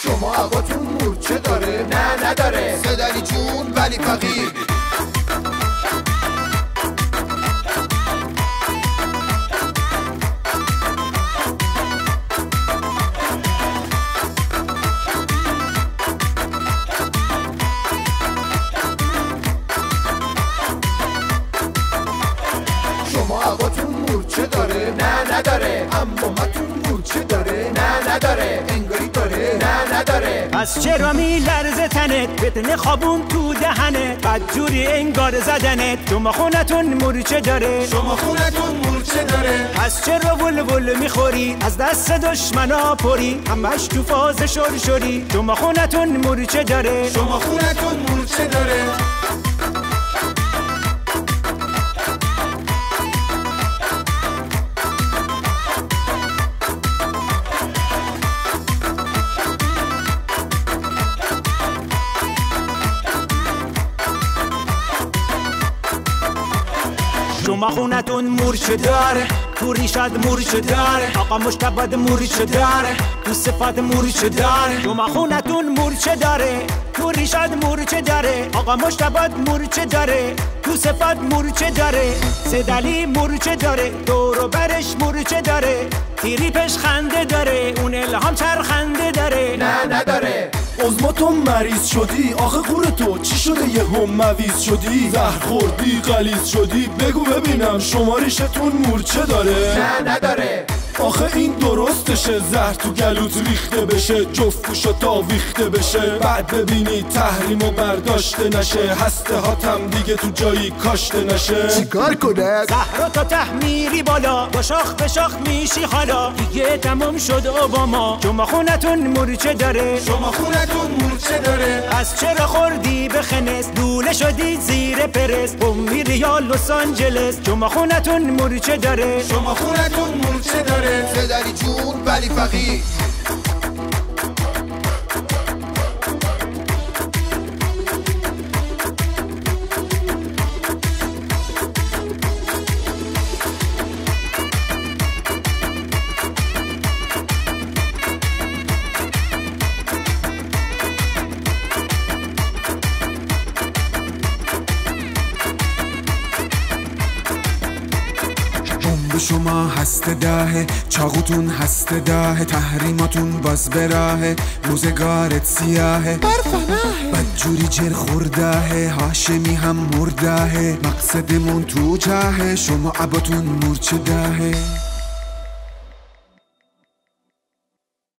شما عباتون مورچه داره؟ نه نداره. سدلی جون ولی فقیر. شما عباتون مورچه داره؟ نه نداره. امامتون مورچه داره؟ نه نداره. انگاری داره؟ نه نداره. پس چرا میلرزه تنت؟ فتنه خوابون تو دهنت، بدجوری انگار زدنت. شما خونتون مورچه داره؟ شما خونتون مورچه داره. پس چرا ول میخوری؟ از دست دشمنا پری، همش تو فاز شرشری. شما خونتون مورچه داره؟ شما خونتون مورچه داره. شما خونتون مورچه داره، تو ریشت مورچه داره، آقا مشتبه مورچه داره، تو صفت مورچه داره. شما خونتون مورچه داره، تو ریشت مورچه داره، آقا مشتبه مورچه داره، تو صفت مورچه داره. سدلی مورچه داره، دورو برش مورچه داره، تریپش خنده داره، اون الهام چرخنده داره. نه نداره. عزما تو مریض شدی؟ آخه قور تو چی شده یه هم مویز شدی؟ زهر خوردی غلیظ شدی؟ بگو ببینم شما ریشتون مورچه داره؟ نه نداره. آخه این درستشه زهر تو گلوت ریخته بشه، جفت پوشا تا ویخته بشه، بعد ببینی تحریم و برداشته نشه، هسته هاتم دیگه تو جایی کاشته نشه. چیکار کنه؟ زهر تا تحمیری بالا، با شاخ به شاخ میشی حالا، دیگه تمام شد اوباما. شما خونتون مورچه داره؟ شما خونتون مورچه داره. از چرا خوردی به خنس؟ دوله شدی زیر پرس، میری یا لس آنجلس. شما خونتون مورچه داره؟ شما خونتون مورچه داره. سدلی جون ولی فقیر. شما هسته دهه، چاقوتون هسته دهه، تحریماتون باز به راهه، روزگارت سیاهه، برفناهه، بدجوری جر خوردهه، هاشمی هم مردهه، مقصدمون تو جاهه، شما عباتون مورچه دهه.